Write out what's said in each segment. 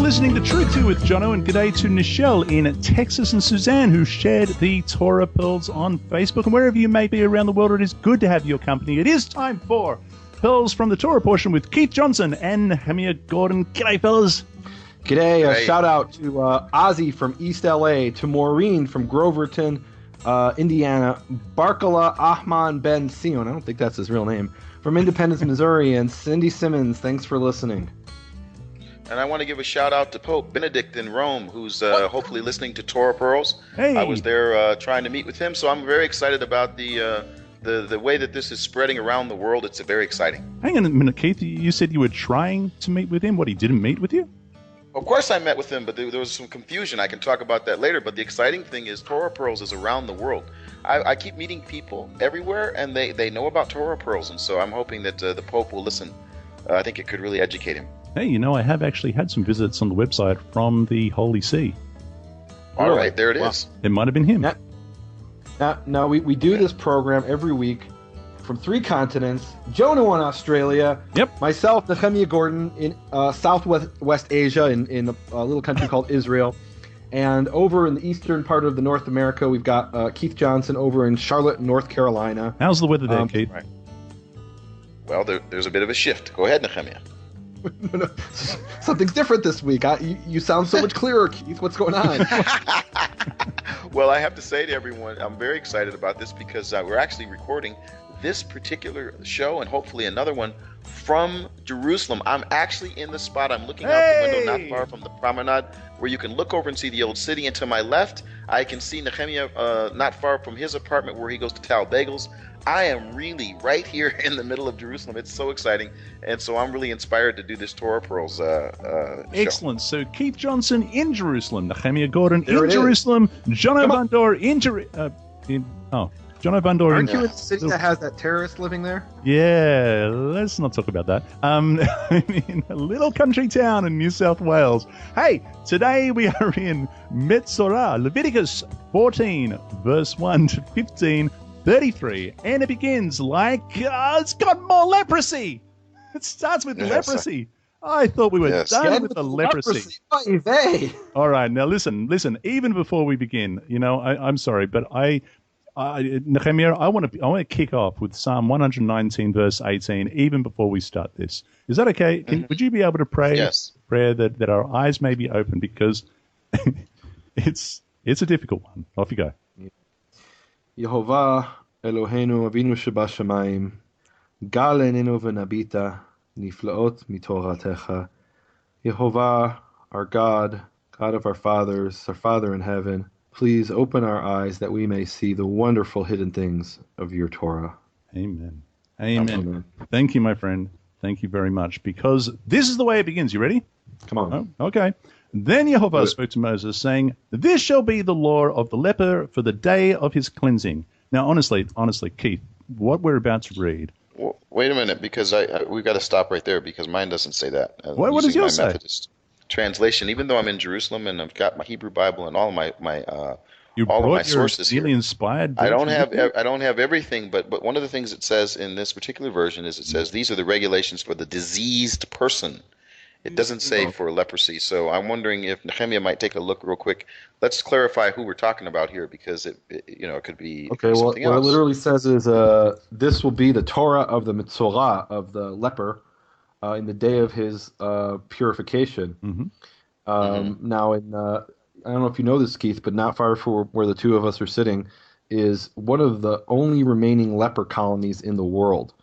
listening to Truth To with Jono, and g'day to Nichelle in Texas and Suzanne, who shared the Torah Pearls on Facebook. And wherever you may be around the world, it is good to have your company. It is time for Pearls from the Torah portion with Keith Johnson and Nehemia Gordon. G'day, fellas. G'day. A shout out to Ozzy from East LA, to Maureen from Groverton, Indiana, Barkala Ahman Ben Sion, I don't think that's his real name, from Independence, Missouri, and Cindy Simmons. Thanks for listening. And I want to give a shout out to Pope Benedict in Rome, who's hopefully listening to Torah Pearls. Hey. I was there trying to meet with him, so I'm very excited about the way that this is spreading around the world. It's very exciting. Hang on a minute, Keith. You said you were trying to meet with him. What, he didn't meet with you? Of course I met with him, but there was some confusion. I can talk about that later. But the exciting thing is Torah Pearls is around the world. I keep meeting people everywhere, and they know about Torah Pearls, and so I'm hoping that the Pope will listen. I think it could really educate him. Hey, you know, I have actually had some visits on the website from the Holy See. All right, there it is. It might have been him. Now we do this program every week from 3 continents. Jono in Australia. Yep. Myself, Nehemia Gordon, in Southwest Asia, in a little country called Israel. And over in the eastern part of the North America, we've got Keith Johnson over in Charlotte, North Carolina. How's the weather there, Keith? Right. Well, there's a bit of a shift. Go ahead, Nehemia. No, something's different this week. You sound so much clearer, Keith. What's going on? Well, I have to say to everyone, I'm very excited about this because we're actually recording this particular show and hopefully another one from Jerusalem. I'm actually in the spot. I'm looking out the window not far from the promenade where you can look over and see the old city. And to my left, I can see Nehemia not far from his apartment where he goes to Tal Bagels. I am really right here in the middle of Jerusalem. It's so exciting. And so I'm really inspired to do this Torah Pearls show. Excellent. So Keith Johnson in Jerusalem, Nehemia Gordon in Jerusalem, Jono Bandor in Jerusalem. Jono Bandor. Aren't you in the city that has that terrorist living there? Yeah, let's not talk about that. In a little country town in New South Wales. Hey, today we are in Metzora, Leviticus 14, verse 1 to 15, 33, and it begins like, it's got more leprosy. It starts with leprosy. I thought we were done with the leprosy. All right, now listen, even before we begin, you know, I'm sorry, but Nehemia, I want to kick off with Psalm 119, verse 18, even before we start this. Is that okay? Would you be able to pray prayer that our eyes may be open, because it's a difficult one. Off you go. Yehovah Eloheinu Avinu Shebashamayim, Gal Enenu V'Nabita Niflaot Mitoratecha. Yehovah, our God, God of our fathers, our Father in heaven, please open our eyes that we may see the wonderful hidden things of your Torah. Amen. Amen. Thank you, my friend. Thank you very much, because this is the way it begins. You ready? Come on. Oh, okay. Then Yehovah spoke to Moses, saying, "This shall be the law of the leper for the day of his cleansing." Now, honestly, Keith, what we're about to read. Well, wait a minute, because we've got to stop right there, because mine doesn't say that. What does yours say? Methodist translation, even though I'm in Jerusalem and I've got my Hebrew Bible and all my sources here. Inspired. I don't have everything, but one of the things it says in this particular version is it says these are the regulations for the diseased person. It doesn't say for leprosy. So I'm wondering if Nehemia might take a look real quick. Let's clarify who we're talking about here, because it could be okay. Well, something what else. it literally says is this will be the Torah of the Metzora, of the leper, in the day of his purification. Now, I don't know if you know this, Keith, but not far from where the two of us are sitting is one of the only remaining leper colonies in the world.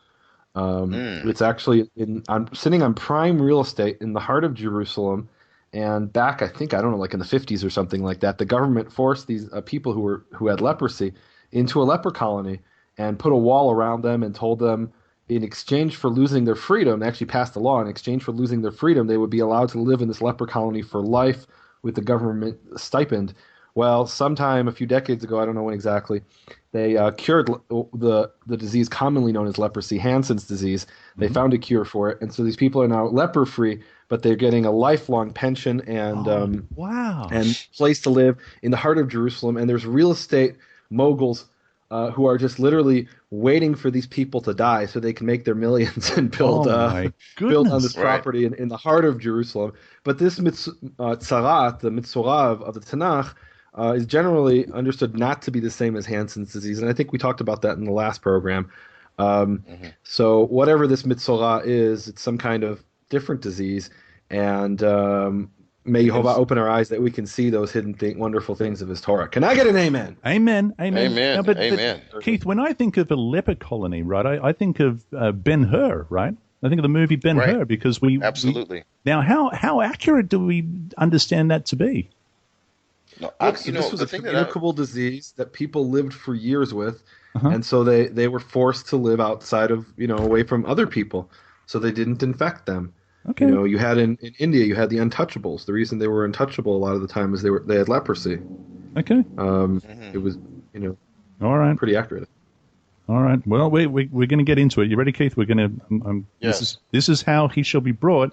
It's actually I'm sitting on prime real estate in the heart of Jerusalem, and back, I don't know, like in the 50s or something like that, the government forced these people who had leprosy into a leper colony and put a wall around them and told them, in exchange for losing their freedom, they actually passed a law, in exchange for losing their freedom, they would be allowed to live in this leper colony for life with the government stipend. Well, sometime a few decades ago, I don't know when exactly, they cured the disease commonly known as leprosy, Hansen's disease. They found a cure for it, and so these people are now leper-free, but they're getting a lifelong pension and and place to live in the heart of Jerusalem. And there's real estate moguls who are just literally waiting for these people to die so they can make their millions and build Oh my build on goodness. this property in the heart of Jerusalem. But this tzarat, the Metzora of the Tanakh, is generally understood not to be the same as Hansen's disease, and I think we talked about that in the last program. So whatever this Metzora is, it's some kind of different disease, and may Yehovah open our eyes that we can see those hidden wonderful things of His Torah. Can I get an amen? Amen. Amen. Amen. Now, but Amen. Keith, when I think of a leper colony, right, I think of Ben-Hur, right? I think of the movie Ben-Hur because absolutely. Now, how accurate do we understand that to be? No, This was a communicable disease that people lived for years with, and so they were forced to live outside of, away from other people, so they didn't infect them. Okay. You had in India, you had the untouchables. The reason they were untouchable a lot of the time is they had leprosy. Okay. It was, all right, pretty accurate. All right. Well, we're going to get into it. You ready, Keith? We're going to. Yes. This is how he shall be brought.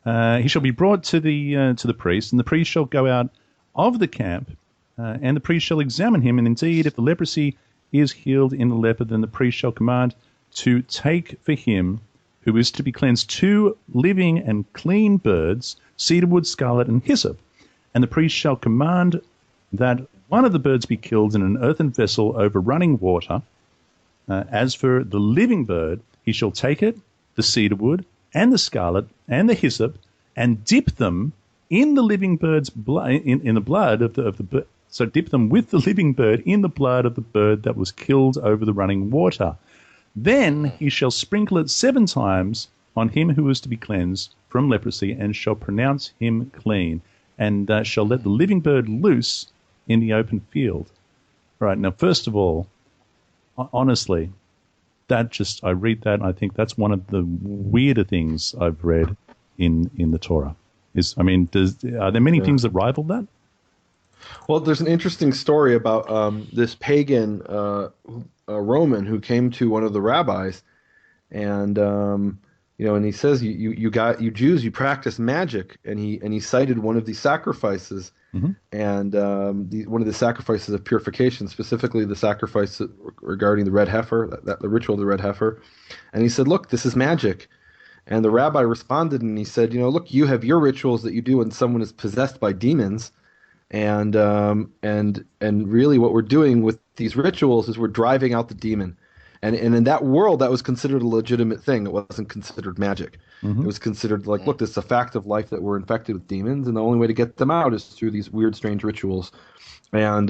He shall be brought to the priest, and the priest shall go out of the camp, and the priest shall examine him. And indeed, if the leprosy is healed in the leper, then the priest shall command to take for him who is to be cleansed 2 living and clean birds, cedarwood, scarlet, and hyssop. And the priest shall command that one of the birds be killed in an earthen vessel over running water. As for the living bird, he shall take it, the cedarwood, and the scarlet, and the hyssop, and dip them in the living bird's blood, in the blood of the bird. So dip them with the living bird in the blood of the bird that was killed over the running water. Then he shall sprinkle it 7 times on him who is to be cleansed from leprosy, and shall pronounce him clean, and shall let the living bird loose in the open field. Right, now, first of all, honestly, I read that and I think that's one of the weirder things I've read in the Torah. Are there many things that rival that? Well, there's an interesting story about this pagan Roman who came to one of the rabbis, and and he says, you Jews, you practice magic, and he cited one of these sacrifices, and one of the sacrifices of purification, specifically the sacrifice regarding the red heifer, the ritual of the red heifer, and he said, look, this is magic. And the rabbi responded, and he said, look, you have your rituals that you do when someone is possessed by demons. And really what we're doing with these rituals is we're driving out the demon. And in that world, that was considered a legitimate thing. It wasn't considered magic. It was considered like, look, this is a fact of life that we're infected with demons, and the only way to get them out is through these weird, strange rituals. And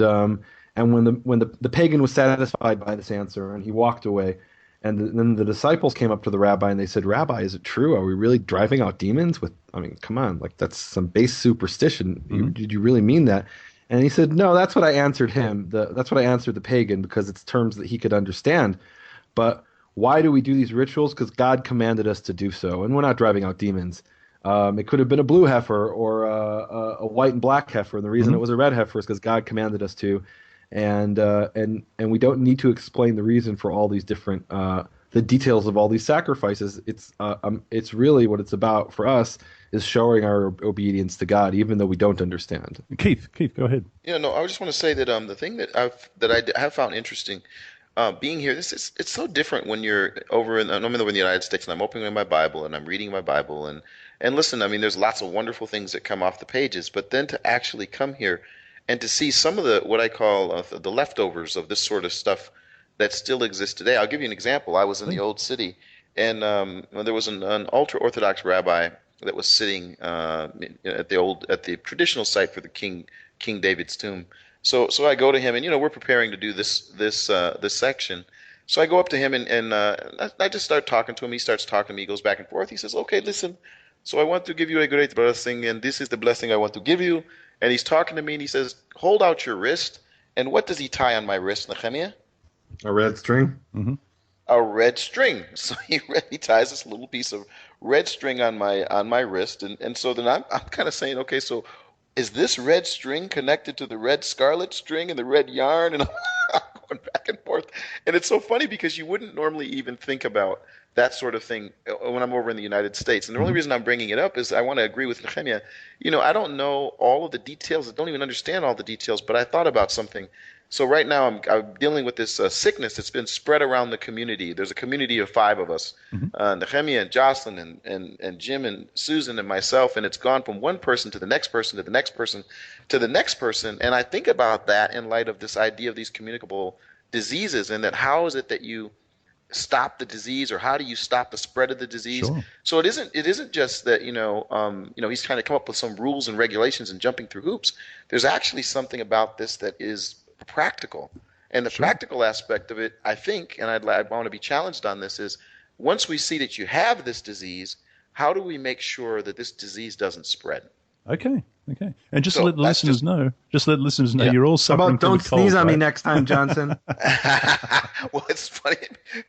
when the pagan was satisfied by this answer, and he walked away, and then the disciples came up to the rabbi and they said, Rabbi, is it true? Are we really driving out demons? Come on, like that's some base superstition. Did you really mean that? And he said, no, that's what I answered him. That's what I answered the pagan, because it's terms that he could understand. But why do we do these rituals? Because God commanded us to do so, and we're not driving out demons. It could have been a blue heifer or a white and black heifer, and the reason it was a red heifer is because God commanded us to. And we don't need to explain the reason for all these different the details of all these sacrifices. It's really what it's about for us is showing our obedience to God, even though we don't understand. Keith, go ahead. I just want to say that the thing that I have found interesting, being here, it's so different when you're over I'm in the United States and I'm opening my Bible and I'm reading my Bible and listen. There's lots of wonderful things that come off the pages, but then to actually come here and to see some of what I call the leftovers of this sort of stuff that still exists today. I'll give you an example. I was in the Old City, and there was an ultra-Orthodox rabbi that was sitting at the traditional site for the King David's tomb. So I go to him, and we're preparing to do this section. So I go up to him, and I just start talking to him. He starts talking to me. He goes back and forth. He says, "Okay, listen. So I want to give you a great blessing, and this is the blessing I want to give you." And he's talking to me, and he says, "Hold out your wrist." And what does he tie on my wrist, Nehemia? A red string? Mm-hmm. A red string. So he ties this little piece of red string on my wrist. And so then I'm kind of saying, okay, so is this red string connected to the red scarlet string and the red yarn? And I'm going back and forth. And it's so funny because you wouldn't normally even think about that sort of thing when I'm over in the United States. And the only reason I'm bringing it up is I want to agree with Nehemia. I don't know all of the details. I don't even understand all the details, but I thought about something. So right now I'm dealing with this sickness that's been spread around the community. There's a community of 5 of us, Nehemia and Jocelyn and Jim and Susan and myself, and it's gone from one person to the next person to the next person to the next person. And I think about that in light of this idea of these communicable diseases, and that how is it that you stop the disease, or how do you stop the spread of the disease? Sure. So it isn't just that he's trying to come up with some rules and regulations and jumping through hoops. There's actually something about this that is practical, and the practical aspect of it, I think, and I want to be challenged on this, is once we see that you have this disease, how do we make sure that this disease doesn't spread? Okay. And just to let the listeners know, you're all suffering. How about don't sneeze on me next time, Johnson? Well, it's funny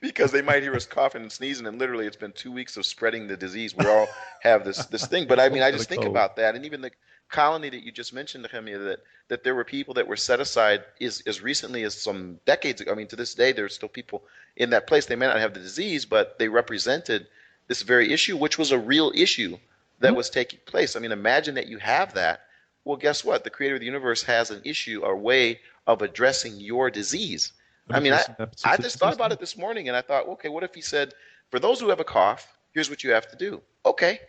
because they might hear us coughing and sneezing, and literally it's been 2 weeks of spreading the disease. We all have this thing. But I mean, I just think about that. And even the colony that you just mentioned, Nehemia, that there were people that were set aside as recently as some decades ago. I mean, to this day, there's still people in that place. They may not have the disease, but they represented this very issue, which was a real issue that was taking place. I mean, imagine that you have that. Well, guess what? The creator of the universe has an issue, or way of addressing your disease. I mean, I just thought about it this morning, and I thought, okay, what if he said, for those who have a cough, here's what you have to do. Okay,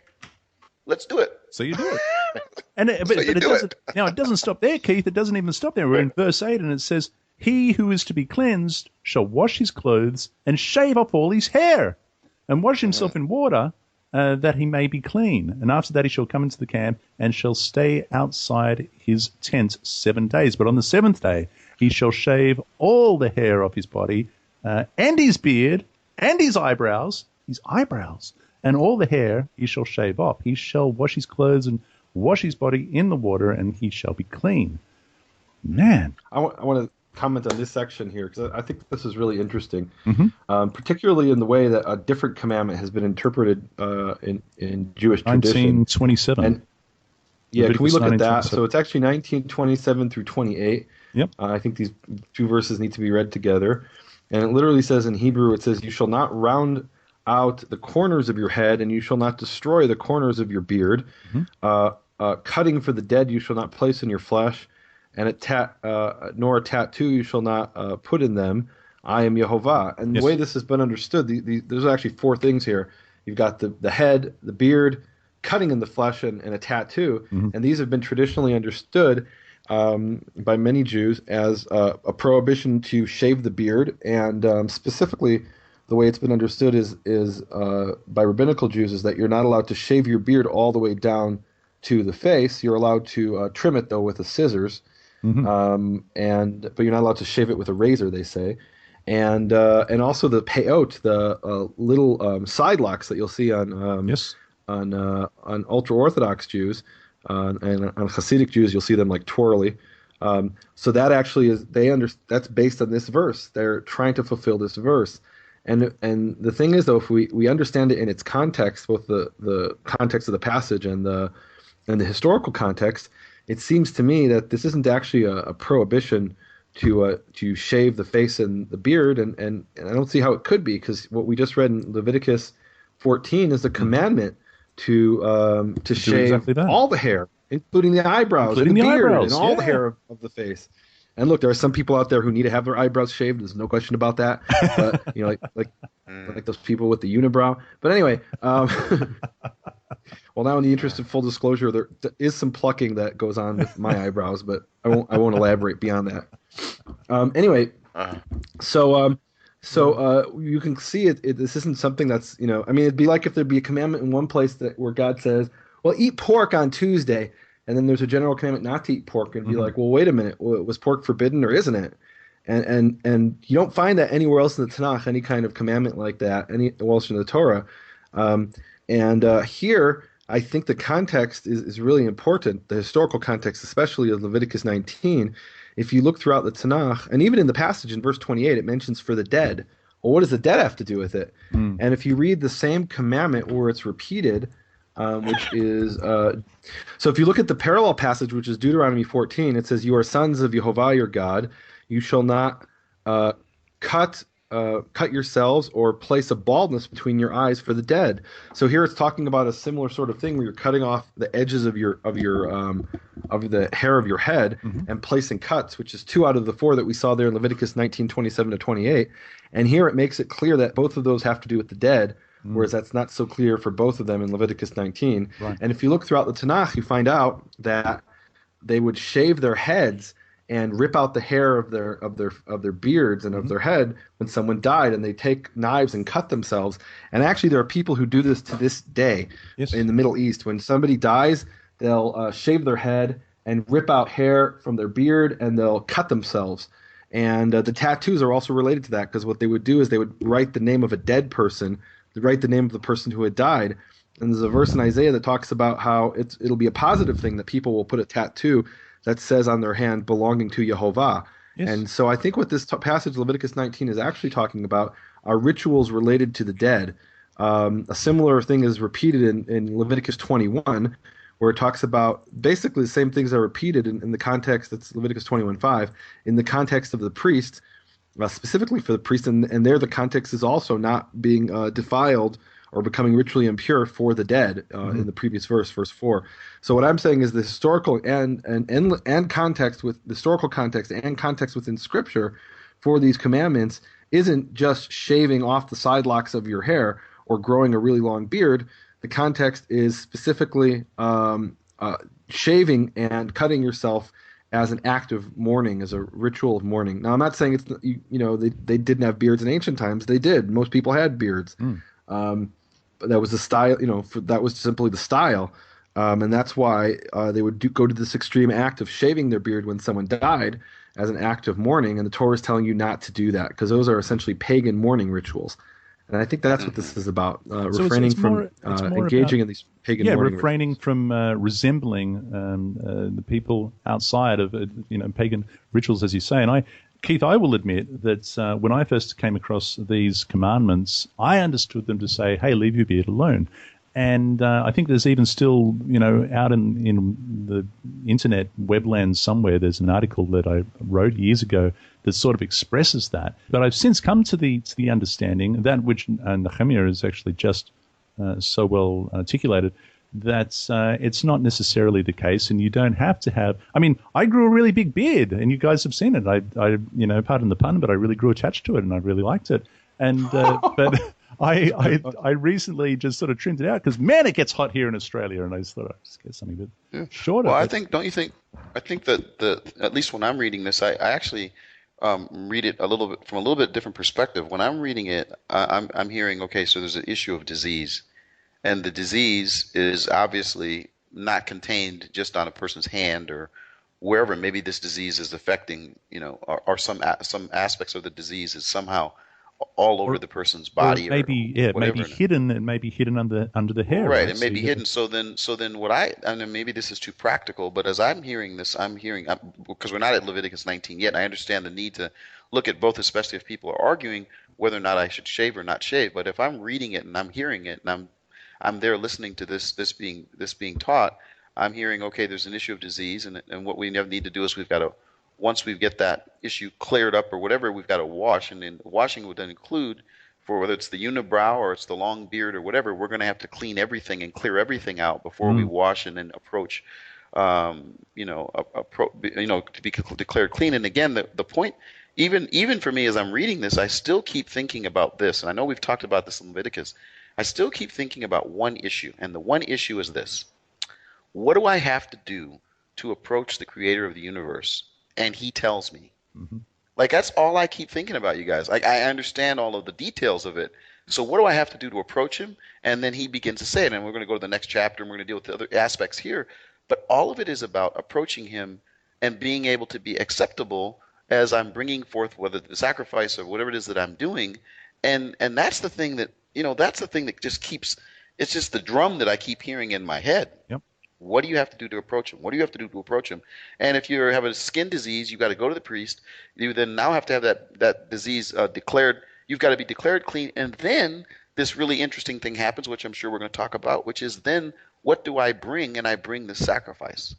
let's do it. So you do it. And it doesn't stop there, Keith. It doesn't even stop there. We're in verse 8, and it says, he who is to be cleansed shall wash his clothes and shave off all his hair and wash himself in water, that he may be clean. And after that he shall come into the camp and shall stay outside his tent 7 days. But on the 7th day he shall shave all the hair off his body, and his beard, and his eyebrows, and all the hair he shall shave off. He shall wash his clothes and wash his body in the water, and he shall be clean. Man. I want to comment on this section here, because I think this is really interesting, particularly in the way that a different commandment has been interpreted in Jewish tradition. 1927. And can we look at that? So it's actually 1927 through 28. Yep. I think these two verses need to be read together. And it literally says in Hebrew, it says, you shall not round out the corners of your head, and you shall not destroy the corners of your beard. Cutting for the dead you shall not place in your flesh, and nor a tattoo you shall not put in them. I am Yehovah. And the way this has been understood, there's actually 4 things here. You've got the head, the beard, cutting in the flesh, and a tattoo. And these have been traditionally understood by many Jews as a prohibition to shave the beard. And specifically, the way it's been understood is by rabbinical Jews is that you're not allowed to shave your beard all the way down to the face. You're allowed to trim it, though, with the scissors. But you're not allowed to shave it with a razor, they say, and also the peot, the little side locks that you'll see on ultra Orthodox Jews, and on Hasidic Jews you'll see them like twirly. So that actually is that's based on this verse. They're trying to fulfill this verse, and the thing is, though, if we understand it in its context, both the context of the passage and the historical context, it seems to me that this isn't actually a prohibition to shave the face and the beard, and I don't see how it could be, because what we just read in Leviticus 14 is a commandment to shave exactly all the hair, including the eyebrows, and the beard, and all the hair of the face. And look, there are some people out there who need to have their eyebrows shaved. There's no question about that. But like those people with the unibrow. But anyway. Well, now in the interest of full disclosure, there is some plucking that goes on with my eyebrows, but I won't elaborate beyond that. Anyway, so you can see it. This isn't something that's, I mean, it'd be like if there'd be a commandment in one place where God says, well, eat pork on Tuesday, and then there's a general commandment not to eat pork, and be like, well, wait a minute, was pork forbidden or isn't it? And you don't find that anywhere else in the Tanakh, any kind of commandment like that, anywhere else in the Torah. Here, I think the context is really important, the historical context, especially of Leviticus 19. If you look throughout the Tanakh, and even in the passage in verse 28, it mentions for the dead. Well, what does the dead have to do with it? And if you read the same commandment where it's repeated, which is so if you look at the parallel passage, which is Deuteronomy 14, it says, you are sons of Yehovah your God. You shall not cut cut yourselves or place a baldness between your eyes for the dead. So here it's talking about a similar sort of thing where you're cutting off the edges of the hair of your head and placing cuts, which is 2 out of the 4 that we saw there in Leviticus 19:27-28. And here it makes it clear that both of those have to do with the dead, whereas that's not so clear for both of them in Leviticus 19. Right. And if you look throughout the Tanakh, you find out that they would shave their heads and rip out the hair of their beards and of their head when someone died, and they take knives and cut themselves. And actually, there are people who do this to this day in the Middle East. When somebody dies, they'll shave their head and rip out hair from their beard, and they'll cut themselves. And the tattoos are also related to that, because what they would do is they would write the name of a dead person, write the name of the person who had died. And there's a verse in Isaiah that talks about how it'll be a positive thing that people will put a tattoo that says on their hand, belonging to Yehovah. Yes. And so I think what this passage, Leviticus 19, is actually talking about are rituals related to the dead. A similar thing is repeated in Leviticus 21, where it talks about basically the same things are repeated in the context, that's Leviticus 21:5, in the context of the priest, specifically for the priest, and there the context is also not being defiled or becoming ritually impure for the dead in the previous verse 4. So what I'm saying is the historical and context with the historical context and context within Scripture for these commandments isn't just shaving off the side locks of your hair or growing a really long beard. The context is specifically shaving and cutting yourself as an act of mourning, as a ritual of mourning. Now, I'm not saying they didn't have beards in ancient times. They did. Most people had beards. But that was the style, that was simply the style. And that's why they would go to this extreme act of shaving their beard when someone died as an act of mourning. And the Torah is telling you not to do that, because those are essentially pagan mourning rituals. And I think that's what this is about, refraining from engaging in these pagan mourning refraining rituals. from resembling the people outside of pagan rituals, as you say. And Keith, I will admit that when I first came across these commandments, I understood them to say, hey, leave your beard alone. And I think there's even still, out in the internet webland somewhere, there's an article that I wrote years ago that sort of expresses that. But I've since come to the understanding, that which Nehemia is actually just so well articulated, that it's not necessarily the case, and you don't have to have. I mean, I grew a really big beard, and you guys have seen it. I pardon the pun, but I really grew attached to it, and I really liked it. And but I recently just sort of trimmed it out because, man, it gets hot here in Australia, and I just thought I'd just get something a bit shorter. Well, don't you think? I think that at least when I'm reading this, I actually read it a little bit from a little bit different perspective. When I'm reading it, I'm hearing, okay, so there's an issue of disease. And the disease is obviously not contained just on a person's hand or wherever. Maybe this disease is affecting, or some aspects of the disease is somehow all over the person's body. Or maybe hidden. It may be hidden under the hair. Right, it may be hidden. So then what I mean, maybe this is too practical, but as I'm hearing this, because we're not at Leviticus 19 yet, and I understand the need to look at both, especially if people are arguing whether or not I should shave or not shave. But if I'm reading it and I'm hearing it and I'm there listening to this being taught, I'm hearing, okay, there's an issue of disease, and what we need to do is we've got to, once we get that issue cleared up or whatever, we've got to wash, and then washing would then include, for whether it's the unibrow or it's the long beard or whatever, we're going to have to clean everything and clear everything out before we wash and then approach, to be declared clean. And again, the point, even for me as I'm reading this, I still keep thinking about this, and I know we've talked about this in Leviticus. I still keep thinking about one issue, and the one issue is this. What do I have to do to approach the creator of the universe? And he tells me. Like, that's all I keep thinking about, you guys. Like, I understand all of the details of it. So what do I have to do to approach him? And then he begins to say it, and we're going to go to the next chapter, and we're going to deal with the other aspects here. But all of it is about approaching him and being able to be acceptable as I'm bringing forth, whether the sacrifice or whatever it is that I'm doing. And that's the thing that, that's the thing that just keeps, it's just the drum that I keep hearing in my head. Yep. What do you have to do to approach him? What do you have to do to approach him? And if you have a skin disease, you've got to go to the priest. You then now have to have that disease declared. You've got to be declared clean. And then this really interesting thing happens, which I'm sure we're going to talk about, which is then what do I bring? And I bring the sacrifice.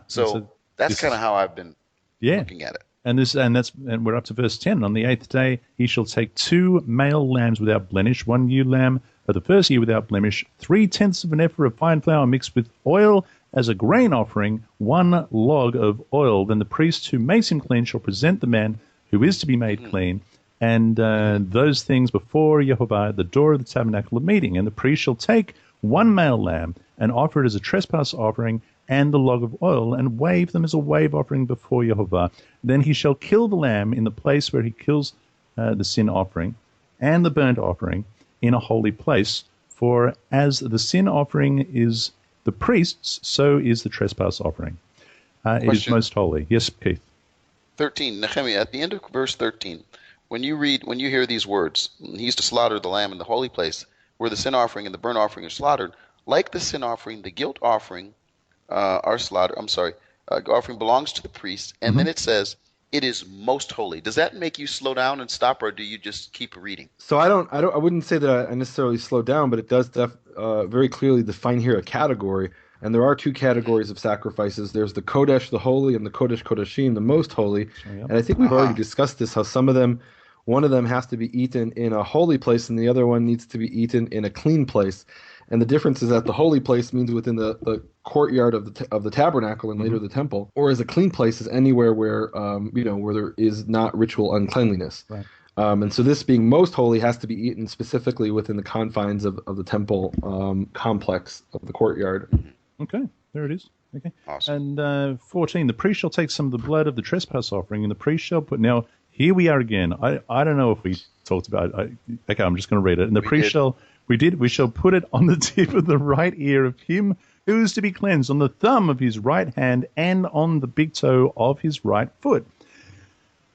So that's kind of how I've been looking at it. And we're up to verse 10. On the 8th day he shall take 2 male lambs without blemish, 1 ewe lamb of the first year without blemish, 3/10 of an ephah of fine flour mixed with oil as a grain offering, 1 log of oil. Then the priest who makes him clean shall present the man who is to be made clean, and those things before Yehovah at the door of the tabernacle of meeting. And the priest shall take 1 male lamb and offer it as a trespass offering, and the log of oil, and wave them as a wave offering before Yehovah. Then he shall kill the lamb in the place where he kills the sin offering and the burnt offering in a holy place. For as the sin offering is the priest's, so is the trespass offering. It is most holy. Yes, Keith. 13, Nehemia, at the end of verse 13, when you hear these words, he's to slaughter the lamb in the holy place, where the sin offering and the burnt offering are slaughtered, like the sin offering, the guilt offering offering belongs to the priest, and then it says it is most holy. Does that make you slow down and stop, or do you just keep reading? So I wouldn't say that I necessarily slow down, but it does very clearly define here a category, and there are 2 categories of sacrifices. There's the Kodesh, the holy, and the Kodesh Kodeshim, the most holy. And I think we've already discussed this, how one of them has to be eaten in a holy place, and the other one needs to be eaten in a clean place. And the difference is that the holy place means within the courtyard of the tabernacle and later the temple, whereas a clean place is anywhere where where there is not ritual uncleanliness. Right. And so this being most holy has to be eaten specifically within the confines of the temple complex of the courtyard. Okay, there it is. Okay. Awesome. And 14, the priest shall take some of the blood of the trespass offering, and the priest shall put... Now, here we are again. I don't know if we talked about it. Okay, I'm just going to read it. And the priest shall... We shall put it on the tip of the right ear of him who is to be cleansed, on the thumb of his right hand, and on the big toe of his right foot.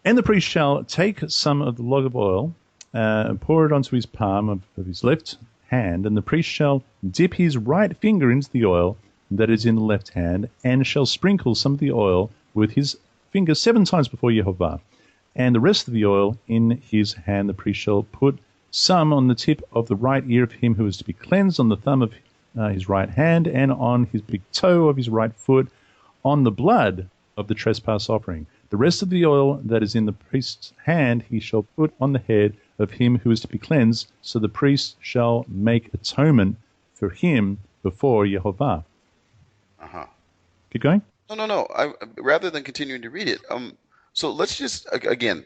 And the priest shall take some of the log of oil and pour it onto his palm of his left hand, and the priest shall dip his right finger into the oil that is in the left hand, and shall sprinkle some of the oil with his finger 7 times before Yehovah. And the rest of the oil in his hand the priest shall put some on the tip of the right ear of him who is to be cleansed, on the thumb of his right hand, and on his big toe of his right foot, on the blood of the trespass offering. The rest of the oil that is in the priest's hand he shall put on the head of him who is to be cleansed, so the priest shall make atonement for him before Yehovah. Keep going? No. Rather than continuing to read it, so let's just, again,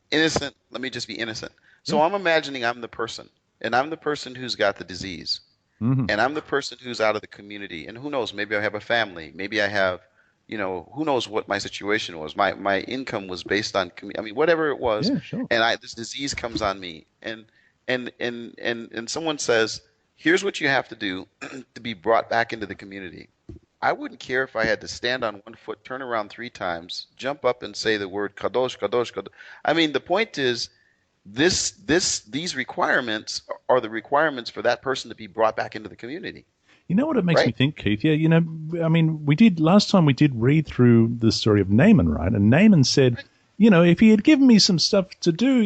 innocent, let me just be innocent. So I'm imagining I'm the person, and I'm the person who's got the disease, and I'm the person who's out of the community, and who knows, maybe I have a family, maybe I have, who knows what my situation was. My income was based on, whatever it was, and this disease comes on me, and someone says, here's what you have to do to be brought back into the community. I wouldn't care if I had to stand on 1 foot, turn around 3 times, jump up and say the word kadosh, kadosh, kadosh. The point is, these requirements are the requirements for that person to be brought back into the community. You know what it makes me think, Keith? Yeah, last time we did read through the story of Naaman, right? And Naaman said, if he had given me some stuff to do,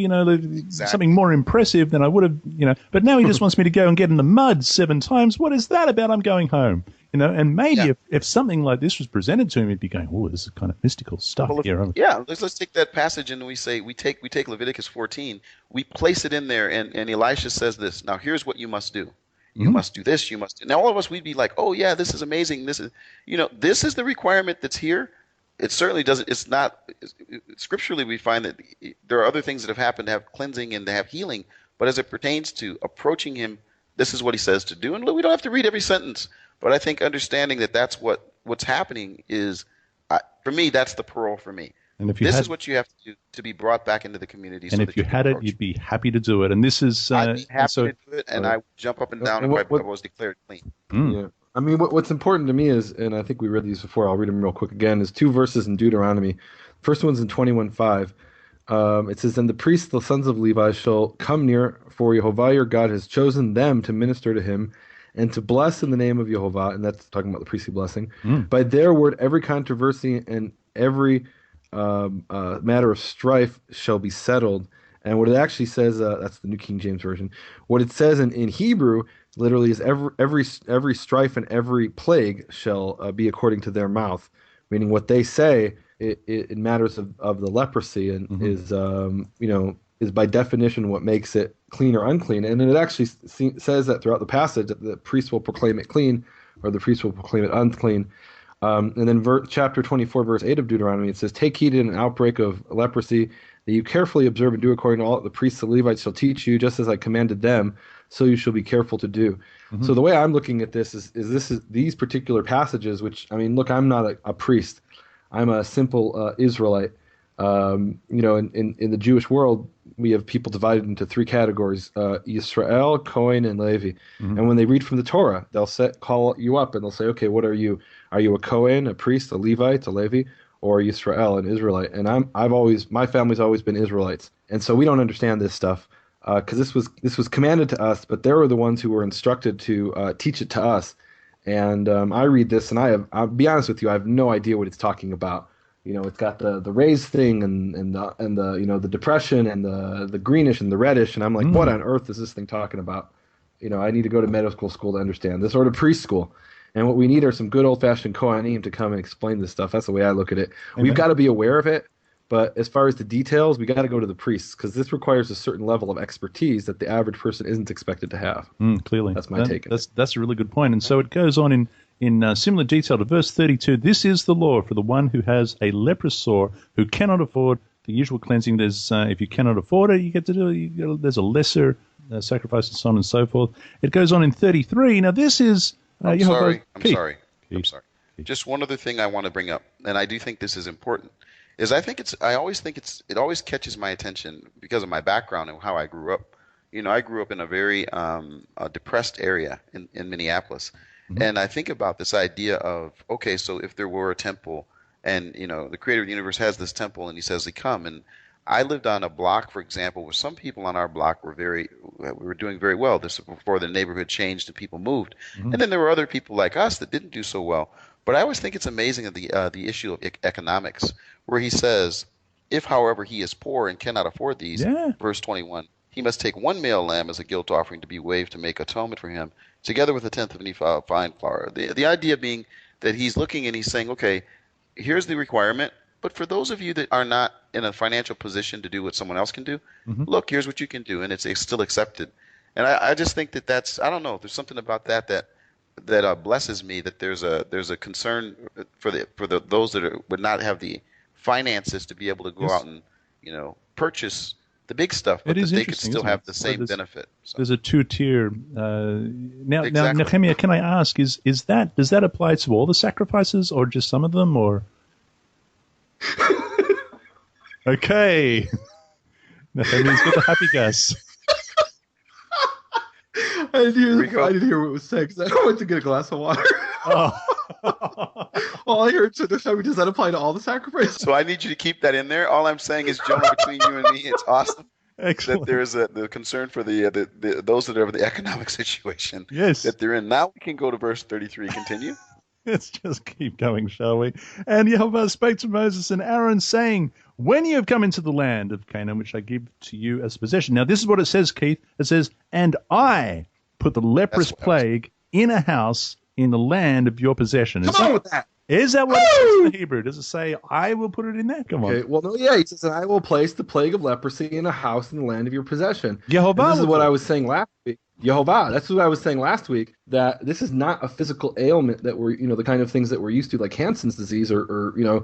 something more impressive, then I would have, but now he just wants me to go and get in the mud 7 times. What is that about? I'm going home. And maybe if something like this was presented to him, he'd be going, "Oh, this is kind of mystical stuff here." Yeah, let's take that passage and we take Leviticus 14, we place it in there, and Elisha says this. Now, here's what you must do. You must do this. You must do. Now, all of us, we'd be like, "Oh yeah, this is amazing. This is, this is the requirement that's here." It certainly doesn't. It's not scripturally. We find that there are other things that have happened to have cleansing and to have healing, but as it pertains to approaching Him, this is what He says to do. And we don't have to read every sentence. But I think understanding that that's what's happening is, for me, that's the pearl for me. And if this is what you have to do to be brought back into the community. And if you had it, you'd be happy to do it. And this is... I'd be happy to do it, and I would jump up and down if I was declared clean. Yeah. What's important to me is, and I think we read these before, I'll read them real quick again, is 2 verses in Deuteronomy. First one's in 21:5. It says, "And the priests, the sons of Levi, shall come near, for Yehovah your God has chosen them to minister to him, and to bless in the name of Yehovah," and that's talking about the priestly blessing, "by their word every controversy and every matter of strife shall be settled." And what it actually says, that's the New King James Version, what it says in Hebrew literally is every strife and every plague shall be according to their mouth, meaning what they say, in matters of the leprosy, and is by definition what makes it clean or unclean. And it actually says that throughout the passage that the priest will proclaim it clean, or the priest will proclaim it unclean. And then chapter 24, verse 8 of Deuteronomy, it says, "Take heed in an outbreak of leprosy, that you carefully observe and do according to all that the priests and Levites shall teach you, just as I commanded them, so you shall be careful to do." So the way I'm looking at this is these particular passages, which, I mean, look, I'm not a priest. I'm a simple Israelite. In the Jewish world, we have people divided into three categories: Yisrael, Cohen, and Levi. And when they read from the Torah, they'll call you up and they'll say, "Okay, what are you? Are you a Cohen, a priest, a Levite, a Levi, or Yisrael, an Israelite?" And my family's always been Israelites, and so we don't understand this stuff because this was commanded to us, but they were the ones who were instructed to teach it to us. And I read this, and I'll be honest with you, I have no idea what it's talking about. It's got the raised thing and the depression and the greenish and the reddish, and I'm like, what on earth is this thing talking about? I need to go to medical school to understand this, or to preschool. And what we need are some good old-fashioned Kohanim to come and explain this stuff. That's the way I look at it. Amen. We've got to be aware of it, but as far as the details, we got to go to the priests, because this requires a certain level of expertise that the average person isn't expected to have. Clearly. That's my take. That's a really good point. And so it goes on in similar detail to verse 32. "This is the law for the one who has a leprous sore, who cannot afford the usual cleansing." There's if you cannot afford it, you get to do. There's a lesser sacrifice, and so on and so forth. It goes on in 33. Now this is. I'm sorry. Just one other thing I want to bring up, and I do think this is important, is I always think it always catches my attention because of my background and how I grew up. I grew up in a very depressed area in Minneapolis. And I think about this idea of, okay, so if there were a temple and, the creator of the universe has this temple and he says, come. And I lived on a block, for example, where some people on our block were doing very well. This was before the neighborhood changed and people moved. And then there were other people like us that didn't do so well. But I always think it's amazing that the issue of economics, where he says, if, however, he is poor and cannot afford these, verse 21, he must take one male lamb as a guilt offering to be waved to make atonement for him, together with a tenth of any fine flour. The idea being that he's looking and he's saying, okay, here's the requirement, but for those of you that are not in a financial position to do what someone else can do, look, here's what you can do, and it's still accepted. And I just think that's, I don't know, there's something about that blesses me, that there's a concern for those that would not have the finances to be able to go out and purchase the big stuff, but that they could still have the same benefit. So. There's a two-tier. Now, Nehemia, can I ask, does that apply to all the sacrifices, or just some of them, or? Okay. Nehemia's got the happy gas. I didn't hear what was said because I went to get a glass of water. Oh. All I heard, does that apply to all the sacrifices? So I need you to keep that in there. All I'm saying is, Jonah, between you and me, it's awesome. Excellent. That there's the concern for the those that are in the economic situation. Yes. That they're in. Now we can go to verse 33. Continue. Let's just keep going, shall we? "And Jehovah spoke to Moses and Aaron, saying, when you have come into the land of Canaan, which I give to you as possession." Now, this is what it says, Keith. It says, "And I put the leprous plague in a house in the land of your possession." Come on with that. Is that what it says in the Hebrew? Does it say, I will put it in there? Come on. Okay, well, no, yeah, he says, "And I will place the plague of leprosy in a house in the land of your possession." Jehovah. This is what I was saying last week. Jehovah. That's what I was saying last week, that this is not a physical ailment that we're, the kind of things that we're used to, like Hansen's disease or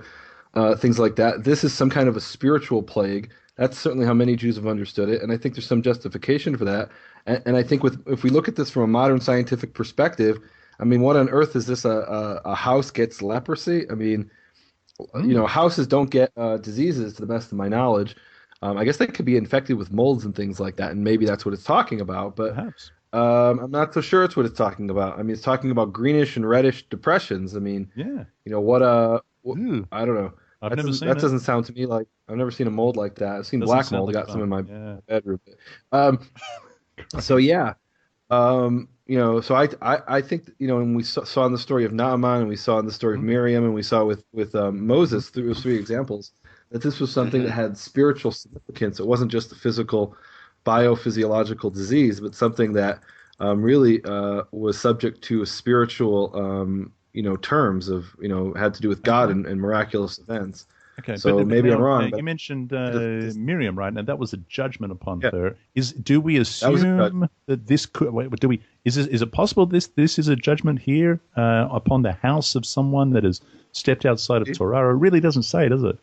things like that. This is some kind of a spiritual plague. That's certainly how many Jews have understood it, and I think there's some justification for that. And I think if we look at this from a modern scientific perspective, I mean, what on earth is this? A house gets leprosy? I mean, houses don't get diseases, to the best of my knowledge. I guess they could be infected with molds and things like that, and maybe that's what it's talking about. But I'm not so sure it's what it's talking about. I mean, it's talking about greenish and reddish depressions. I mean, what I don't know. I've never seen that. Doesn't sound to me like, I've never seen a mold like that. I've seen black mold. I got some in my bedroom. So yeah. So I think when we saw in the story of Naaman, and we saw in the story of Miriam, and we saw with Moses, through those three examples, that this was something that had spiritual significance. It wasn't just a physical, biophysiological disease, but something that really was subject to a spiritual, terms of, had to do with God and miraculous events. Okay, So but maybe now, I'm wrong. you mentioned But Miriam, right? Now that was a judgment upon yeah, her. Do we that was a judgment. assume that this could? Wait, do we? Is it possible this is a judgment here upon the house of someone that has stepped outside of Torah? It really doesn't say, does it?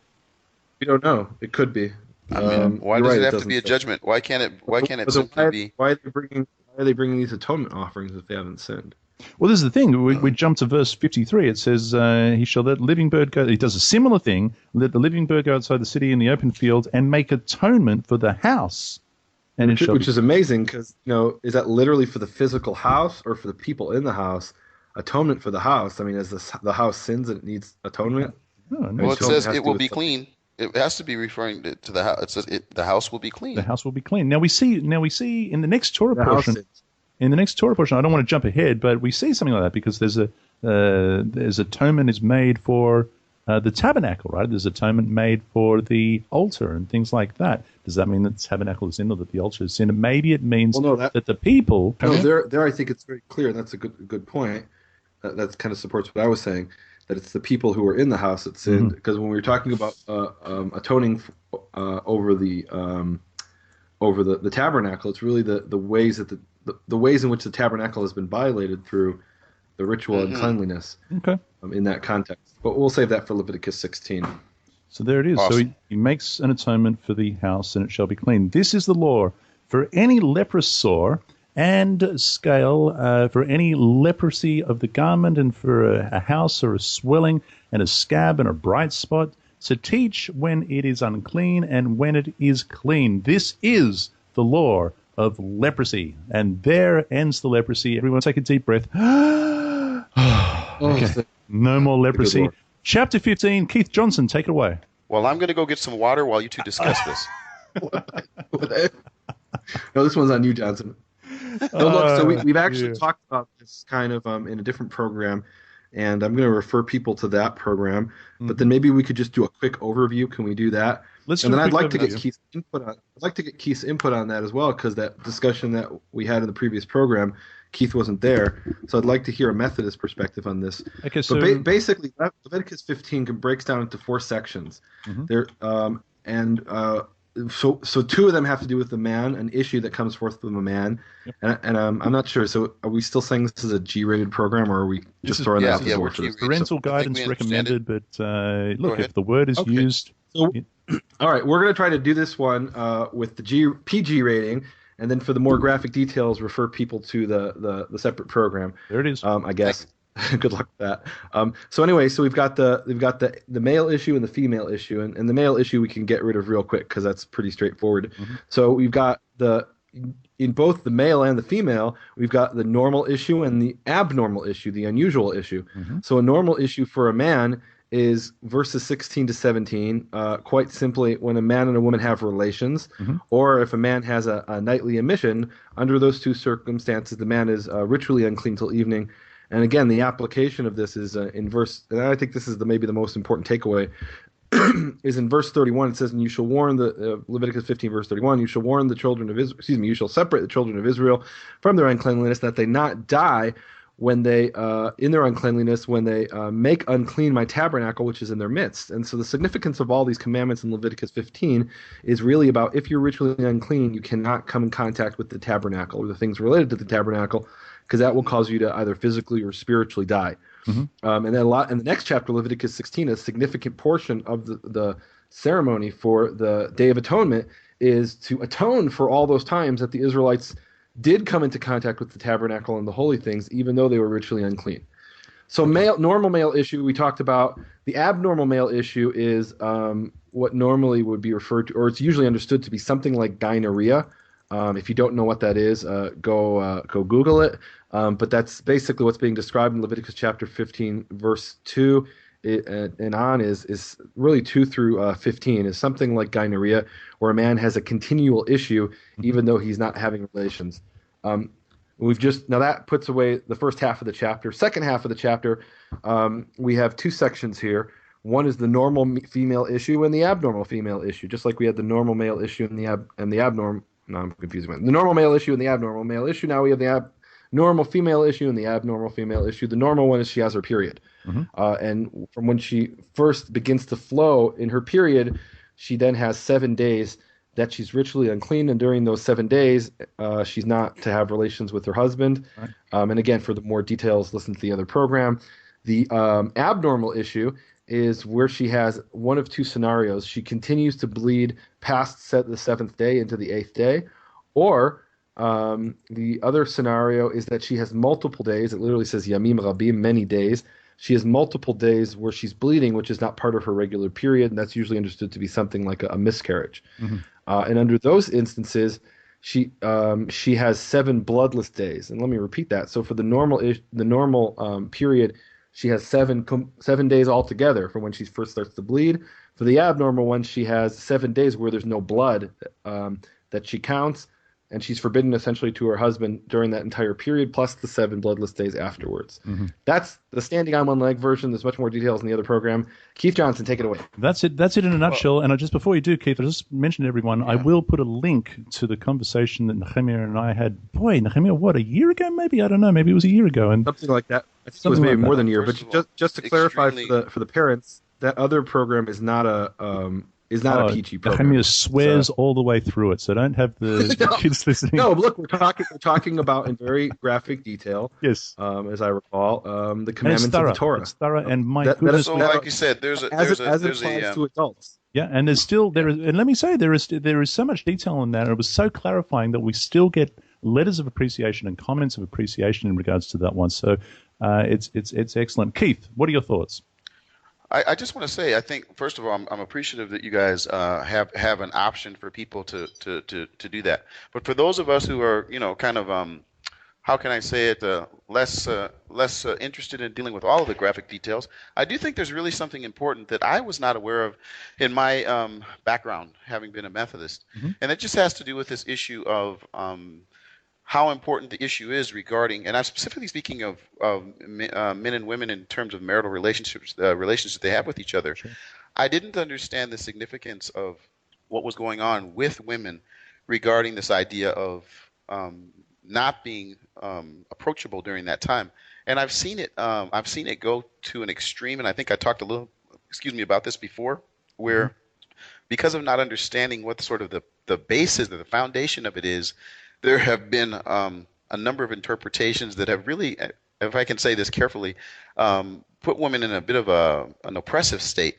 We don't know. It could be. I mean, why You're does right, it it have to doesn't be a say. judgment? Why can't it? Why can't it So simply be? why are they bringing these atonement offerings if they haven't sinned? Well, this is the thing. We jump to verse 53. It says, he shall let the living bird go. He does a similar thing. Let the living bird go outside the city in the open field and make atonement for the house. And Which is amazing because, is that literally for the physical house or for the people in the house? Atonement for the house. I mean, as the house sins and it needs atonement. Oh, no. Well, it says it will be clean. It has to be referring to the house. It says the house will be clean. The house will be clean. Now we see in the next Torah portion. In the next Torah portion, I don't want to jump ahead, but we see something like that because there's atonement is made for the tabernacle, right? There's atonement made for the altar and things like that. Does that mean that the tabernacle is in or that the altar is in? And maybe it means that the people. No, there I think it's very clear, and that's a good point. That kind of supports what I was saying, that it's the people who are in the house that sinned. Because when we were talking about atoning over the tabernacle, it's really the ways that the ways in which the tabernacle has been violated through the ritual uncleanliness. Okay. In that context, but we'll save that for Leviticus 16. So there it is. Awesome. So he makes an atonement for the house, and it shall be clean. This is the law for any leprous sore and scale, for any leprosy of the garment, and for a house or a swelling and a scab and a bright spot, to teach when it is unclean and when it is clean. This is the law of leprosy. And there ends the leprosy. Everyone take a deep breath. Okay. No more leprosy. Chapter 15, Keith Johnson, take it away. Well, I'm going to go get some water while you two discuss this. No, this one's on you, Johnson. No, look, so we've actually talked about this kind of in a different program, and I'm going to refer people to that program. But then maybe we could just do a quick overview. Can we do that? I'd like to get Keith's input on. I'd like to get Keith's input on that as well, because that discussion that we had in the previous program, Keith wasn't there, so I'd like to hear a Methodist perspective on this. Okay, so basically, Leviticus 15 breaks down into 4 sections. There, so 2 of them have to do with the man, an issue that comes forth from a man, and I'm not sure. So are we still saying this is a G-rated program, or are we just throwing that as a word? Parental guidance recommended, but look, if the word is used. So, all right, we're going to try to do this one with the PG rating, and then for the more graphic details, refer people to the separate program. There it is. I guess. Good luck with that. So anyway, so we've got the male issue and the female issue, and the male issue we can get rid of real quick because that's pretty straightforward. So we've got in both the male and the female, we've got the normal issue and the abnormal issue, the unusual issue. So a normal issue for a man is verses 16 to 17, quite simply when a man and a woman have relations, or if a man has a nightly emission. Under those 2 circumstances, the man is ritually unclean till evening. And again, the application of this is in verse, and I think this is maybe the most important takeaway, is in verse 31. It says, and you shall warn Leviticus 15, verse 31, you shall warn the children of Israel, you shall separate the children of Israel from their uncleanliness, that they not die when they, in their uncleanliness, when they make unclean my tabernacle, which is in their midst. And so the significance of all these commandments in Leviticus 15 is really about, if you're ritually unclean, you cannot come in contact with the tabernacle or the things related to the tabernacle, because that will cause you to either physically or spiritually die. And then in the next chapter, Leviticus 16, a significant portion of the ceremony for the Day of Atonement is to atone for all those times that the Israelites did come into contact with the tabernacle and the holy things, even though they were ritually unclean. So normal male issue, we talked about. The abnormal male issue is what normally would be referred to, or it's usually understood to be something like gonorrhea. If you don't know what that is, go Google it. But that's basically what's being described in Leviticus chapter 15, verse 2 and on is really 2 through 15, is something like gonorrhea, where a man has a continual issue even though he's not having relations. Now that puts away the first half of the chapter. Second half of the chapter, we have 2 sections here. One is the normal female issue and the abnormal female issue, just like we had the normal male issue and the abnormal. No, I'm confusing it. The normal male issue and the abnormal male issue. Now we have the normal female issue and the abnormal female issue. The normal one is she has her period. And from when she first begins to flow in her period, she then has 7 days that she's ritually unclean, and during those 7 days, she's not to have relations with her husband. Right. And again, for the more details, listen to the other program. The abnormal issue is where she has one of two scenarios. She continues to bleed past the 7th day into the 8th day, or the other scenario is that she has multiple days. It literally says yamim rabim, many days. She has multiple days where she's bleeding, which is not part of her regular period, and that's usually understood to be something like a miscarriage. And under those instances, she has 7 bloodless days. And let me repeat that. So for the normal period, she has 7 days altogether from when she first starts to bleed. For the abnormal one, she has 7 days where there's no blood that she counts, and she's forbidden essentially to her husband during that entire period, plus the 7 bloodless days afterwards. That's the standing on one leg version. There's much more details in the other program. Keith Johnson, take it away. That's it in a nutshell. And just before you do, Keith, I just mentioned to everyone, I will put a link to the conversation that Nehemia and I had. Boy, Nehemia, what, a year ago maybe? I don't know. Maybe it was a year ago. And something like that. I think it was maybe more than a year. But just to clarify for the parents, that other program is not a PG program. Nehemia swears all the way through it, so don't have the kids listening. No, look, we're talking about in very graphic detail. Yes, as I recall, the commandments of the Torah. It's thorough, and my goodness, so like you said, there's to adults. Yeah, and and let me say there is so much detail in that. It was so clarifying that we still get letters of appreciation and comments of appreciation in regards to that one. So it's excellent. Keith, what are your thoughts? I just want to say, I think, first of all, I'm appreciative that you guys have an option for people to do that. But for those of us who are, kind of, how can I say it, less interested in dealing with all of the graphic details, I do think there's really something important that I was not aware of in my background, having been a Methodist. And it just has to do with this issue of how important the issue is regarding, and I'm specifically speaking of men and women in terms of marital relationships, relations that they have with each other. Sure. I didn't understand the significance of what was going on with women regarding this idea of not being approachable during that time. And I've seen it go to an extreme, and I think I talked a little, about this before, where because of not understanding what sort of the basis or the foundation of it is, there have been a number of interpretations that have really, if I can say this carefully, put women in a bit of an oppressive state.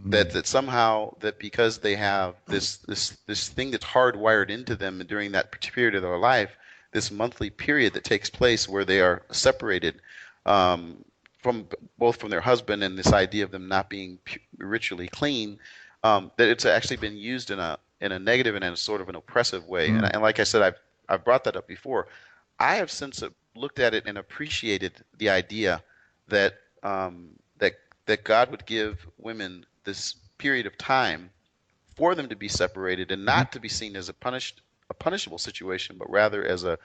That somehow that because they have this thing that's hardwired into them during that period of their life, this monthly period that takes place where they are separated from their husband, and this idea of them not being ritually clean, that it's actually been used in a negative and in a sort of an oppressive way. And like I said, I've brought that up before. I have since looked at it and appreciated the idea that that God would give women this period of time for them to be separated and not to be seen as a punishable situation, but rather as a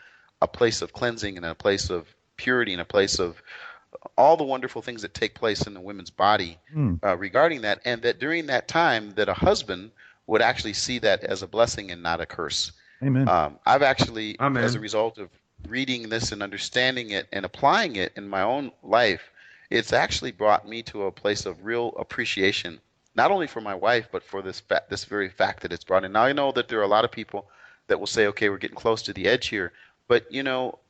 place of cleansing and a place of purity and a place of all the wonderful things that take place in the women's body regarding that, and that during that time that a husband would actually see that as a blessing and not a curse. Amen. I've actually, as a result of reading this and understanding it and applying it in my own life, it's actually brought me to a place of real appreciation, not only for my wife, but for this very fact that it's brought in. Now, I know that there are a lot of people that will say, okay, we're getting close to the edge here. But,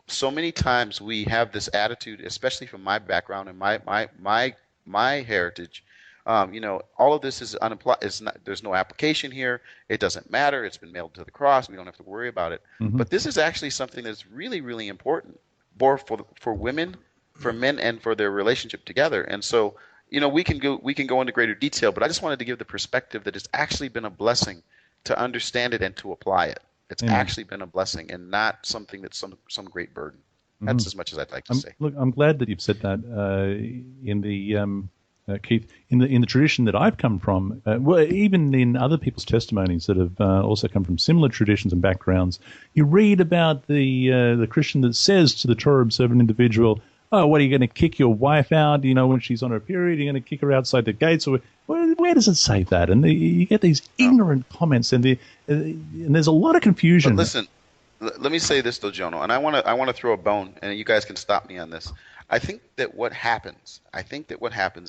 so many times we have this attitude, especially from my background and my heritage, all of this is there's no application here. It doesn't matter. It's been nailed to the cross. We don't have to worry about it. But this is actually something that's really, really important, both for women, for men, and for their relationship together. And so, we can go into greater detail, but I just wanted to give the perspective that it's actually been a blessing to understand it and to apply it. It's actually been a blessing and not something that's some great burden. That's as much as I'd like to say. Look, I'm glad that you've said that. In the Keith, in the tradition that I've come from, even in other people's testimonies that have also come from similar traditions and backgrounds, you read about the Christian that says to the Torah observant individual, "Oh, what are you going to kick your wife out? When she's on her period, you're going to kick her outside the gates?" Or where does it say that? And you get these ignorant comments, and there's a lot of confusion. But Let me say this though, Jono, and I want to throw a bone, and you guys can stop me on this. I think that what happens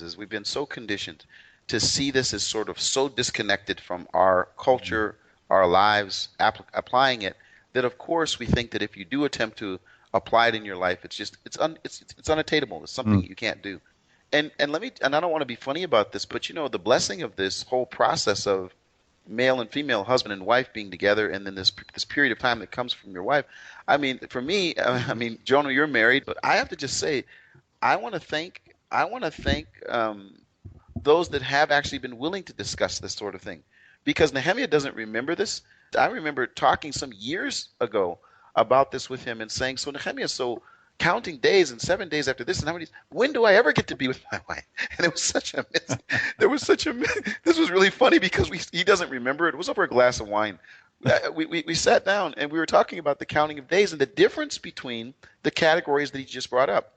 is we've been so conditioned to see this as sort of so disconnected from our culture, our lives, applying it, that of course we think that if you do attempt to apply it in your life, it's unattainable. It's something you can't do. And I don't want to be funny about this, but the blessing of this whole process of male and female, husband and wife being together, and then this period of time that comes from your wife. I mean, for me, Jonah, you're married, but I have to just say, I want to thank those that have actually been willing to discuss this sort of thing, because Nehemia doesn't remember this. I remember talking some years ago about this with him and saying, so Nehemia, counting days and 7 days after this and how many days, when do I ever get to be with my wife? And it was this was really funny because he doesn't remember it. It was over a glass of wine. We sat down and we were talking about the counting of days and the difference between the categories that he just brought up,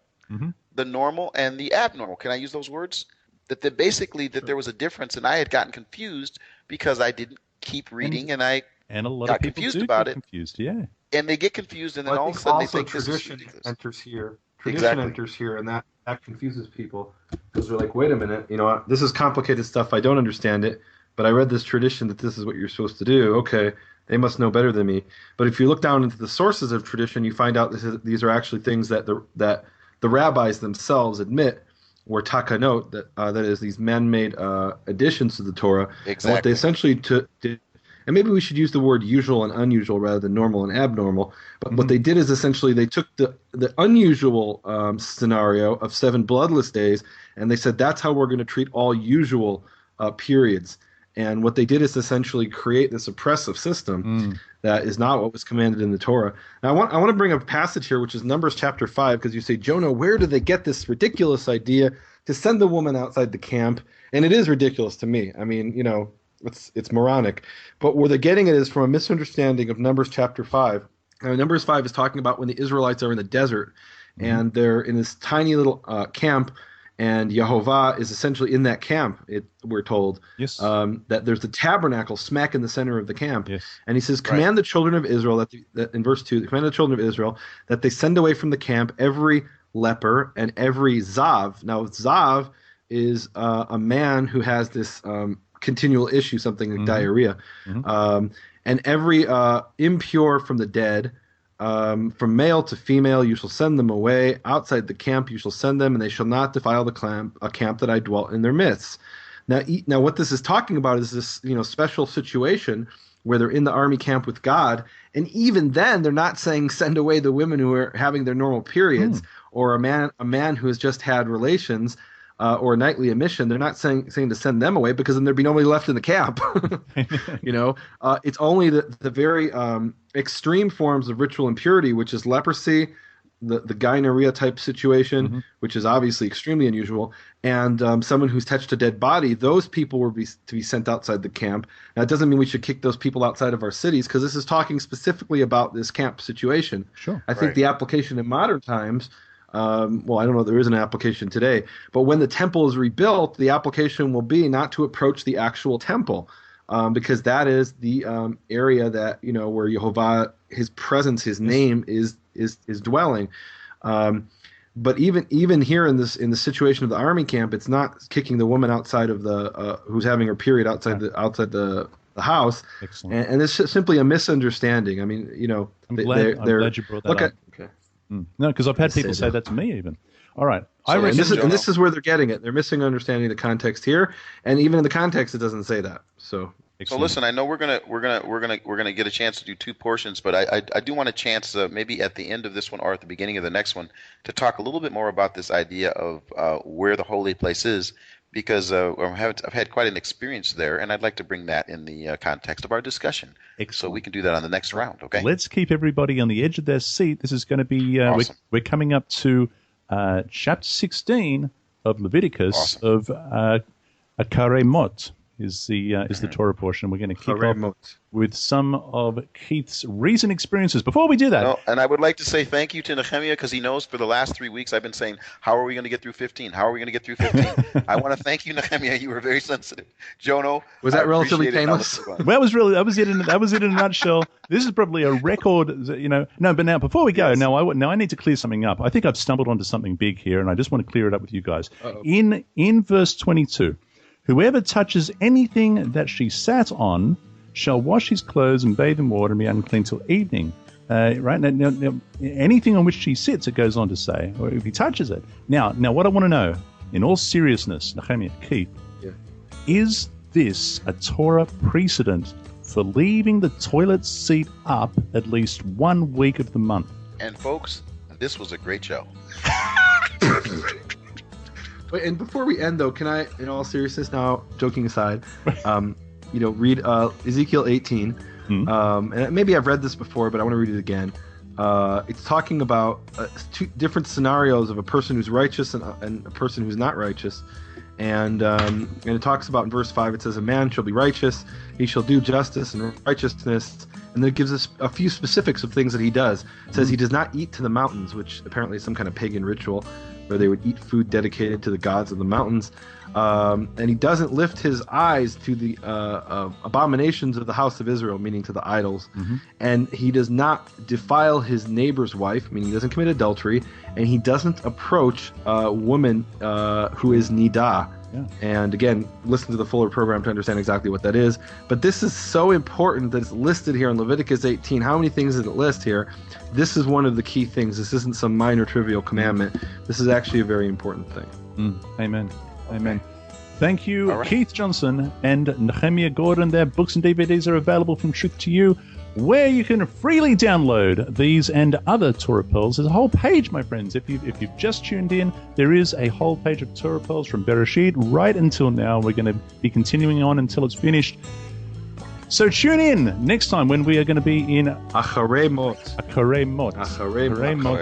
the normal and the abnormal. Can I use those words? That there was a difference, and I had gotten confused because I didn't keep reading, and a lot of people confused about it. Confused, yeah. And they get confused, and then all of a sudden they think tradition this is enters here. Tradition enters here, and that confuses people because they're like, "Wait a minute, this is complicated stuff. I don't understand it, but I read this tradition that this is what you're supposed to do. Okay, they must know better than me." But if you look down into the sources of tradition, you find out these are actually things that the rabbis themselves admit were takanot, that is these man-made additions to the Torah. Exactly. And what they essentially did. And maybe we should use the word usual and unusual rather than normal and abnormal. But what they did is essentially they took the unusual scenario of 7 bloodless days, and they said that's how we're going to treat all usual periods. And what they did is essentially create this oppressive system that is not what was commanded in the Torah. Now, I want to bring a passage here, which is Numbers chapter 5, because you say, Jonah, where did they get this ridiculous idea to send the woman outside the camp? And it is ridiculous to me. I mean, it's moronic. But where they're getting it is from a misunderstanding of Numbers chapter 5. Numbers 5 is talking about when the Israelites are in the desert, and they're in this tiny little camp, and Yehovah is essentially in that camp, we're told. Yes. That there's the tabernacle smack in the center of the camp. Yes. And he says, command the children of Israel, that in verse 2, command the children of Israel that they send away from the camp every leper and every zav. Now, zav is a man who has this continual issue, something like diarrhea. And every impure from the dead, from male to female, you shall send them away. Outside the camp you shall send them, and they shall not defile the camp that I dwelt in their midst. Now what this is talking about is this special situation where they're in the army camp with God, and even then they're not saying send away the women who are having their normal periods, or a man who has just had relations, or a nightly emission. They're not saying to send them away, because then there'd be nobody left in the camp. It's only the very extreme forms of ritual impurity, which is leprosy, the gonorrhea type situation, which is obviously extremely unusual, and someone who's touched a dead body. Those people were to be sent outside the camp. Now, it doesn't mean we should kick those people outside of our cities, because this is talking specifically about this camp situation. Sure. I think the application in modern times. I don't know. There is an application today, but when the temple is rebuilt, the application will be not to approach the actual temple, because that is the area that where Yehovah, His presence, His name is dwelling. But even here in the situation of the army camp, it's not kicking the woman outside of the who's having her period outside the house. Excellent. And it's simply a misunderstanding. I mean, I'm glad you brought that up. Okay. No, because I've had people say that to me even. All right. This is where they're getting it. They're misunderstanding the context here, and even in the context, it doesn't say that. So listen, I know we're gonna get a chance to do 2 portions, but I do want a chance, maybe at the end of this one or at the beginning of the next one, to talk a little bit more about this idea of where the holy place is, because I've had quite an experience there, and I'd like to bring that in the context of our discussion. Excellent. So we can do that on the next round, okay? Let's keep everybody on the edge of their seat. This is going to be awesome. We're coming up to chapter 16 of Leviticus, of Akaremot. is the Torah portion. We're going to kick off with some of Keith's recent experiences. Before we do that... and I would like to say thank you to Nehemia, because he knows for the last 3 weeks I've been saying, how are we going to get through 15? How are we going to get through 15? I want to thank you, Nehemia. You were very sensitive. Jono, was that relatively painless? Well, that was it in a nutshell. This is probably a record, No, but now before we go, I need to clear something up. I think I've stumbled onto something big here, and I just want to clear it up with you guys. Uh-oh. In verse 22, whoever touches anything that she sat on shall wash his clothes and bathe in water and be unclean till evening. Right now, anything on which she sits, it goes on to say, or if he touches it. Now, what I want to know, in all seriousness, Nehemia, Keith, is this a Torah precedent for leaving the toilet seat up at least 1 week of the month? And folks, this was a great show. Wait, and before we end, though, can I, in all seriousness now, joking aside, read Ezekiel 18. And maybe I've read this before, but I want to read it again. It's talking about two different scenarios of a person who's righteous and a person who's not righteous. And it talks about in verse 5, it says, a man shall be righteous, he shall do justice and righteousness. And then it gives us a few specifics of things that he does. It says he does not eat to the mountains, which apparently is some kind of pagan ritual where they would eat food dedicated to the gods of the mountains. And he doesn't lift his eyes to the abominations of the house of Israel, meaning to the idols. Mm-hmm. And he does not defile his neighbor's wife, meaning he doesn't commit adultery. And he doesn't approach a woman who is nidah. Yeah. And again, listen to the fuller program to understand exactly what that is. But this is so important that it's listed here in Leviticus 18. How many things does it list here? This is one of the key things. This isn't some minor trivial commandment. This is actually a very important thing. Amen. Amen. Thank you, Keith Johnson and Nehemia Gordon. Their books and DVDs are available from Truth to You, where you can freely download these and other Torah Pearls. There's a whole page, my friends. If you've just tuned in, there is a whole page of Torah Pearls from Bereshit right until now. We're going to be continuing on until it's finished. So tune in next time when we are going to be in Acharei Mot,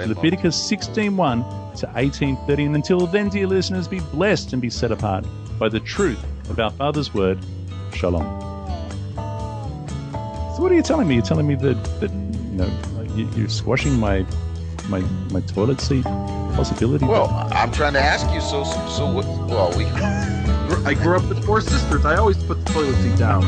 Leviticus 16:1 to 18:30. And until then, dear listeners, be blessed and be set apart by the truth of our Father's word. Shalom. So what are you telling me? You're telling me that you're squashing my toilet seat possibility? Well, I'm trying to ask you. So what? Well, I grew up with 4 sisters. I always put the toilet seat down.